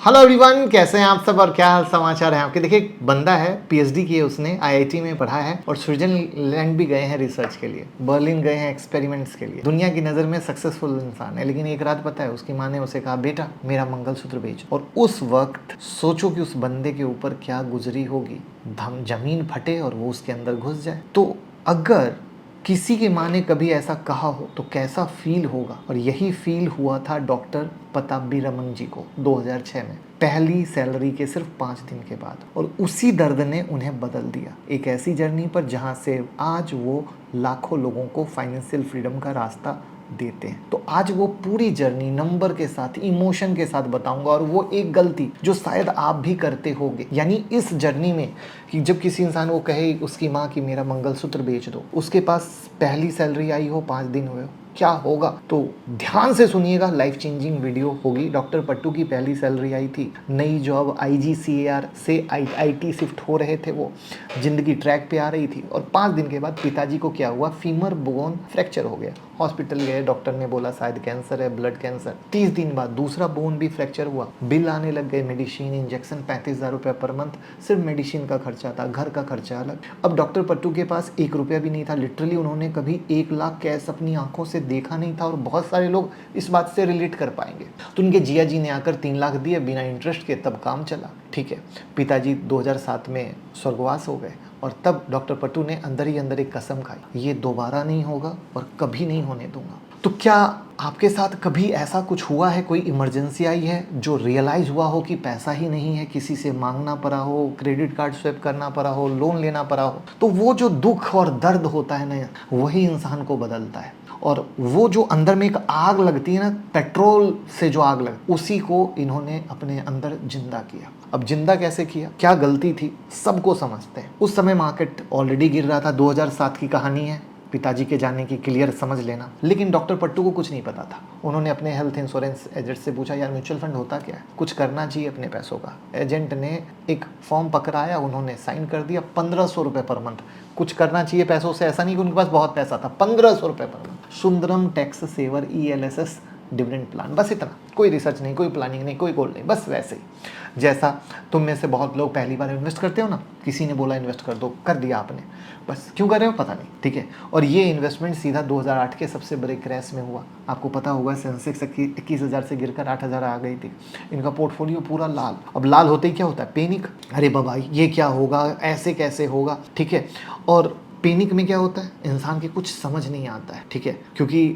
Hello everyone, कैसे हैं आप सब और क्या हाल समाचार है आपके। देखिए, एक बंदा है, पीएचडी की है उसने, आईआईटी में पढ़ा है और स्विट्जरलैंड भी गए हैं रिसर्च के लिए, बर्लिन गए हैं एक्सपेरिमेंट्स के लिए। दुनिया की नज़र में सक्सेसफुल इंसान है, लेकिन एक रात पता है उसकी माँ ने उसे कहा, बेटा मेरा मंगलसूत्र बेच। और उस वक्त सोचो कि उस बंदे के ऊपर क्या गुजरी होगी। जमीन फटे और वो उसके अंदर घुस जाए। तो अगर किसी की माँ ने कभी ऐसा कहा हो तो कैसा फील होगा। और यही फील हुआ था डॉक्टर पताबीरामन जी को 2006 में, पहली सैलरी के सिर्फ 5 दिन के बाद। और उसी दर्द ने उन्हें बदल दिया एक ऐसी जर्नी पर जहां से आज वो लाखों लोगों को फाइनेंशियल फ्रीडम का रास्ता देते हैं। तो आज वो पूरी जर्नी नंबर के साथ, इमोशन के साथ बताऊंगा। और वो एक गलती जो शायद आप भी करते होंगे, यानी इस जर्नी में कि जब किसी इंसान को कहे उसकी माँ कि मेरा मंगलसूत्र बेच दो, उसके पास पहली सैलरी आई हो, 5 दिन हुए हो, क्या होगा। तो ध्यान से सुनिएगा, लाइफ चेंजिंग वीडियो होगी। डॉक्टर पट्टू की पहली सैलरी आई थी, नई जॉब, आईजीसीएआर से आईटी शिफ्ट हो रहे थे, वो जिंदगी ट्रैक पे आ रही थी। और 5 दिन के बाद पिताजी को क्या हुआ, फीमर बोन फ्रैक्चर हो गया। हॉस्पिटल गए, डॉक्टर ने बोला शायद कैंसर है, ब्लड कैंसर। 30 दिन बाद दूसरा बोन भी फ्रैक्चर हुआ। बिल आने लग गए, मेडिसिन, इंजेक्शन, 35,000 रुपये पर मंथ सिर्फ मेडिसिन का खर्चा था, घर का खर्चा अलग। अब डॉक्टर पट्टू के पास 1 रुपया भी नहीं था। लिटरली उन्होंने कभी 1 लाख कैश अपनी आंखों से देखा नहीं था। और बहुत सारे लोग इस बात से रिलेट कर पाएंगे। तो उनके जिया जी ने आकर 3 लाख दिए बिना इंटरेस्ट के, तब काम चला। ठीक है, पिताजी 2007 में स्वर्गवास हो गए। और तब डॉक्टर पट्टू ने अंदर ही अंदर एक कसम खाई, ये दोबारा नहीं होगा और कभी नहीं होने दूंगा। तो क्या आपके साथ कभी ऐसा कुछ हुआ है, कोई इमरजेंसी आई है जो रियलाइज हुआ हो कि पैसा ही नहीं है, किसी से मांगना पड़ा हो, क्रेडिट कार्ड स्वैप करना पड़ा हो, लोन लेना पड़ा हो। तो वो जो दुख और दर्द होता है ना, वही इंसान को बदलता है। और वो जो अंदर में एक आग लगती है ना, पेट्रोल से जो आग लग, उसी को इन्होंने अपने अंदर जिंदा किया। अब जिंदा कैसे किया, क्या गलती थी, सबको समझते हैं। उस समय मार्केट ऑलरेडी गिर रहा था, 2007 की कहानी है, पिताजी के जाने की, क्लियर समझ लेना। लेकिन डॉक्टर पट्टू को कुछ नहीं पता था। उन्होंने अपने हेल्थ इंश्योरेंस एजेंट से पूछा, यार म्यूचुअल फंड होता क्या है, कुछ करना चाहिए अपने पैसों का। एजेंट ने एक फॉर्म पकड़ाया, उन्होंने साइन कर दिया, 1500 रुपये पर मंथ। कुछ करना चाहिए पैसों से, ऐसा नहीं कि उनके पास बहुत पैसा था, 1500 रुपये पर month. Sundaram tax saver ELSS dividend plan, बस इतना। कोई रिसर्च नहीं, कोई प्लानिंग नहीं, कोई गोल नहीं, बस वैसे ही जैसा तुम में से बहुत लोग पहली बार इन्वेस्ट करते हो ना, किसी ने बोला इन्वेस्ट कर दो, कर दिया आपने, बस क्यों कर रहे हो पता नहीं। ठीक है, और ये इन्वेस्टमेंट सीधा 2008 के सबसे बड़े क्रैश में हुआ। आपको पता होगा, सेंसेक्स 21,000 से गिरकर 8,000 आ गई थी। इनका पोर्टफोलियो पूरा लाल। अब लाल होते ही क्या होता है, पैनिक, अरे बाबा ये क्या होगा, ऐसे कैसे होगा। ठीक है, और पैनिक में क्या होता है, इंसान के कुछ समझ नहीं आता है। ठीक है, क्योंकि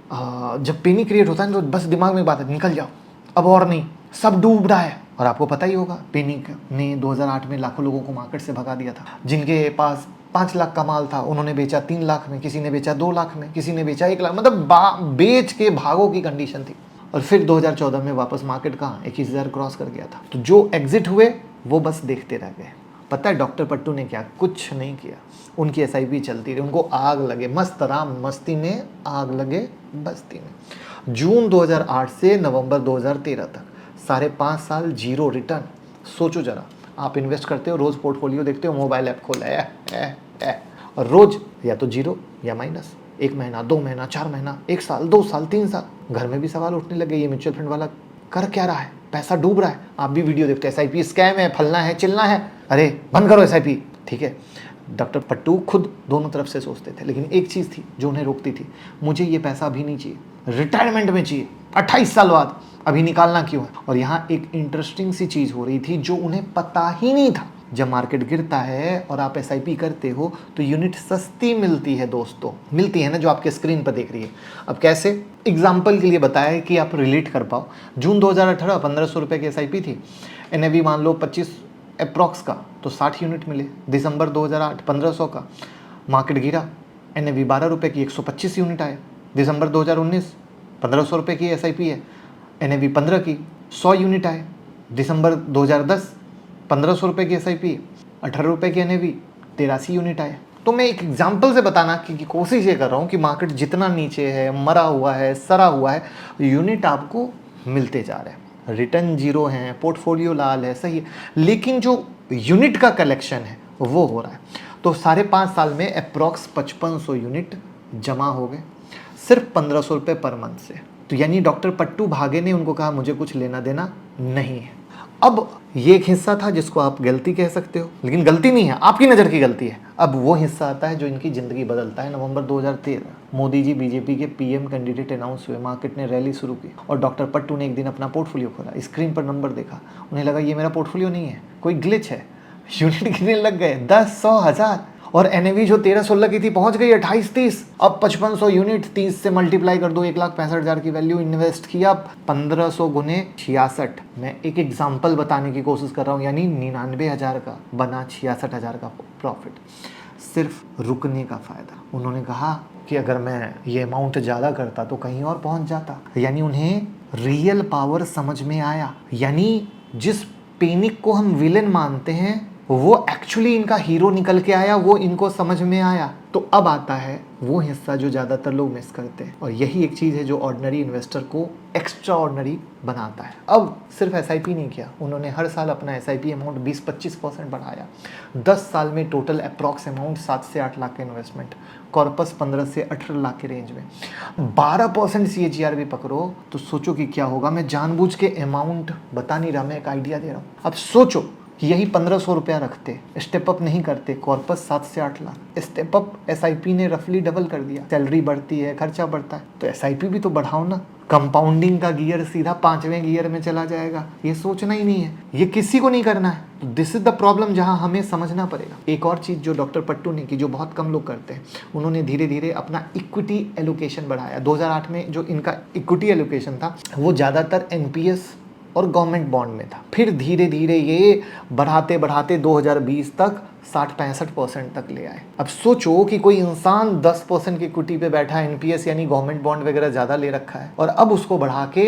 जब पैनिक क्रिएट होता है तो बस दिमाग में बात है, निकल जाओ, अब और नहीं, सब डूब रहा है। और आपको पता ही होगा, पैनिक ने 2008 में लाखों लोगों को मार्केट से भगा दिया था। जिनके पास 5 लाख का माल था, उन्होंने बेचा 3 लाख में, किसी ने बेचा 2 लाख में, किसी ने बेचा 1 लाख, मतलब बेच के भागो की कंडीशन थी। और फिर 2014 में वापस मार्केट कहाँ, 21,000 क्रॉस कर गया था। तो जो एग्जिट हुए वो बस देखते रह गए। पता है डॉक्टर पट्टू ने क्या, कुछ नहीं किया। उनकी SIP चलती रही, उनको आग लगे, मस्त राम मस्ती में आग लगे बस्ती में। जून 2008 से नवंबर 2013 तक 5.5 साल जीरो रिटर्न। सोचो जरा, आप इन्वेस्ट करते हो, रोज पोर्टफोलियो देखते हो, मोबाइल ऐप खोला है और रोज या तो जीरो या माइनस। 1 महीना, 2 महीना, 4 महीना, 1 साल, 2 साल, 3 साल। घर में भी सवाल उठने लगे, ये म्यूचुअल फंड वाला कर क्या रहा है, पैसा डूब रहा है। आप भी वीडियो देखते हैं, SIP स्कैम है, फलना है, चिलना है, अरे बंद करो SIP। ठीक है, डॉक्टर पट्टू खुद दोनों तरफ से सोचते थे, लेकिन एक चीज़ थी जो उन्हें रोकती थी, मुझे ये पैसा अभी नहीं चाहिए, रिटायरमेंट में चाहिए, 28 साल बाद, अभी निकालना क्यों है। और यहाँ एक इंटरेस्टिंग सी चीज़ हो रही थी जो उन्हें पता ही नहीं था। जब मार्केट गिरता है और आप SIP करते हो तो यूनिट सस्ती मिलती है दोस्तों, मिलती है ना, जो आपके स्क्रीन पर देख रही है। अब कैसे, एग्जाम्पल के लिए बताया है कि आप रिलेट कर पाओ। जून 2018 1500 रुपये की SIP थी, NAV मान लो 25 अप्रॉक्स का, तो 60 यूनिट मिले। दिसंबर 2008 1500 का, मार्केट गिरा, NAV 12 रुपये की, 125 यूनिट आए। दिसंबर 2019 1500 रुपये की SIP है, NAV 15 की, 100 यूनिट आए। दिसंबर 2010 1500 रुपये की SIP, 18 रुपये की NAV, 83 यूनिट आए। तो मैं एक एग्जाम्पल से बताना की कोशिश ये कर रहा हूँ कि मार्केट जितना नीचे है, मरा हुआ है, सरा हुआ है, यूनिट आपको मिलते जा रहे हैं, रिटर्न जीरो है, पोर्टफोलियो लाल है, सही है, लेकिन जो यूनिट का कलेक्शन है वो हो रहा है। तो 5.5 साल में अप्रॉक्स 5500 यूनिट जमा हो गए, सिर्फ 1500 रुपये पर मंथ से। तो यानी डॉक्टर पट्टू भागे ने, उनको कहा मुझे कुछ लेना देना नहीं है। अब ये एक हिस्सा था जिसको आप गलती कह सकते हो, लेकिन गलती नहीं है, आपकी नज़र की गलती है। अब वो हिस्सा आता है जो इनकी ज़िंदगी बदलता है। नवंबर 2013 मोदी जी बीजेपी के पीएम कैंडिडेट अनाउंस हुए, मार्केट ने रैली शुरू की और डॉक्टर पट्टू ने एक दिन अपना पोर्टफोलियो खोला, स्क्रीन पर नंबर देखा, उन्हें लगा ये मेरा पोर्टफोलियो नहीं है, कोई ग्लिच है। यूनिट गिरने लग गए 10, 100, 1000 और एनएवी जो 13-16 की थी पहुंच गई 28-30। अब 5500 यूनिट 30 से मल्टीप्लाई कर दो, 1,65,000 की वैल्यू इन्वेस्ट किया, 1500 गुने 66। मैं एक एग्जांपल बताने की कोशिश कर रहा हूँ, यानी 99,000 का बना 66,000 का प्रॉफिट, सिर्फ रुकने का फायदा। उन्होंने कहा कि अगर मैं ये अमाउंट ज़्यादा करता तो कहीं और पहुंच जाता। यानी उन्हें रियल पावर समझ में आया, यानी जिस पैनिक को हम विलेन मानते हैं वो एक्चुअली इनका हीरो निकल के आया, वो इनको समझ में आया। तो अब आता है वो हिस्सा जो ज़्यादातर लोग मिस करते हैं, और यही एक चीज़ है जो ऑर्डिनरी इन्वेस्टर को एक्स्ट्रा ऑर्डिनरी बनाता है। अब सिर्फ एसआईपी नहीं किया उन्होंने, हर साल अपना एसआईपी अमाउंट 20-25% बढ़ाया। 10 साल में टोटल अप्रॉक्स अमाउंट 7 से 8 लाख का इन्वेस्टमेंट, कॉर्पस 15 से 18 लाख के रेंज में, 12% CAGR भी पकड़ो तो सोचो कि क्या होगा। मैं जानबूझ के अमाउंट बता नहीं रहा, मैं एक आइडिया दे रहा हूँ। अब सोचो कि यही 1500 रुपया रखते, स्टेप अप नहीं करते, कॉर्पस 7 से 8 लाख, स्टेप अप एसआईपी ने रफली डबल कर दिया। सैलरी बढ़ती है, खर्चा बढ़ता है, तो एसआईपी भी तो बढ़ाओ ना। कंपाउंडिंग का गियर सीधा 5वें गियर में चला जाएगा, ये सोचना ही नहीं है, ये किसी को नहीं करना है। तो दिस इज द प्रॉब्लम जहां हमें समझना पड़ेगा। एक और चीज जो डॉक्टर पट्टू ने की, जो बहुत कम लोग करते हैं, उन्होंने धीरे धीरे अपना इक्विटी एलोकेशन बढ़ाया। 2008 में जो इनका इक्विटी एलोकेशन था वो ज़्यादातर एनपीएस और गवर्नमेंट बॉन्ड में था। फिर धीरे धीरे ये बढ़ाते बढ़ाते 2020 तक 60-65% तक ले आए। अब सोचो कि कोई इंसान 10% की इक्विटी पे बैठा है, एनपीएस यानी गवर्नमेंट बॉन्ड वगैरह ज़्यादा ले रखा है, और अब उसको बढ़ा के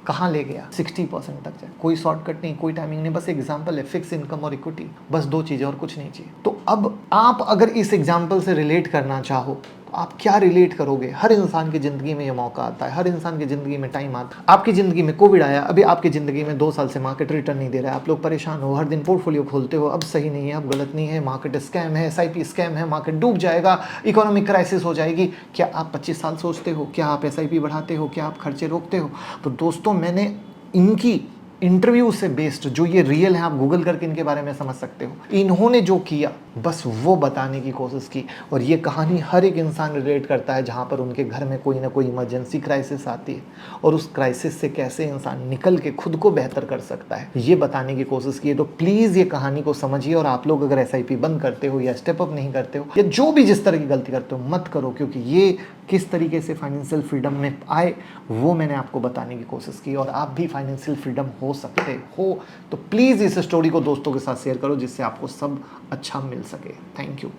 कहाँ ले गया, 60% तक जाए। कोई शॉर्टकट नहीं, कोई टाइमिंग नहीं, बस एग्जाम्पल है, फिक्स इनकम और इक्विटी, बस 2 चीज़ें और कुछ नहीं चाहिए। तो अब आप अगर इस एग्जाम्पल से रिलेट करना चाहो तो आप क्या रिलेट करोगे? हर इंसान की ज़िंदगी में ये मौका आता है, हर इंसान की ज़िंदगी में टाइम आता है। आपकी ज़िंदगी में कोविड आया, अभी आपकी ज़िंदगी में 2 साल से मार्केट रिटर्न नहीं दे रहा है, आप लोग परेशान हो, हर दिन पोर्टफोलियो खोलते हो, अब सही नहीं है, अब गलत नहीं है, मार्केट स्कैम है, एसआईपी स्कैम है, मार्केट डूब जाएगा, इकोनॉमिक क्राइसिस हो जाएगी। क्या आप 25 साल सोचते हो? क्या आप एसआईपी बढ़ाते हो? क्या आप खर्चे रोकते हो? तो दोस्तों, मैंने इनकी इंटरव्यू से बेस्ड, जो ये रियल है, आप गूगल करके इनके बारे में समझ सकते हो, इन्होंने जो किया बस वो बताने की कोशिश की। और ये कहानी हर एक इंसान रिलेट करता है जहाँ पर उनके घर में कोई ना कोई इमरजेंसी क्राइसिस आती है, और उस क्राइसिस से कैसे इंसान निकल के खुद को बेहतर कर सकता है, ये बताने की कोशिश की है। तो प्लीज़ ये कहानी को समझिए, और आप लोग अगर एसआईपी बंद करते हो या स्टेप अप नहीं करते हो या जो भी जिस तरह की गलती करते हो मत करो, क्योंकि ये किस तरीके से फाइनेंशियल फ्रीडम में आए वो मैंने आपको बताने की कोशिश की, और आप भी फाइनेंशियल फ्रीडम हो सकते हो। तो प्लीज़ इस स्टोरी को दोस्तों के साथ शेयर करो जिससे आपको सब अच्छा मिल सके। Thank you.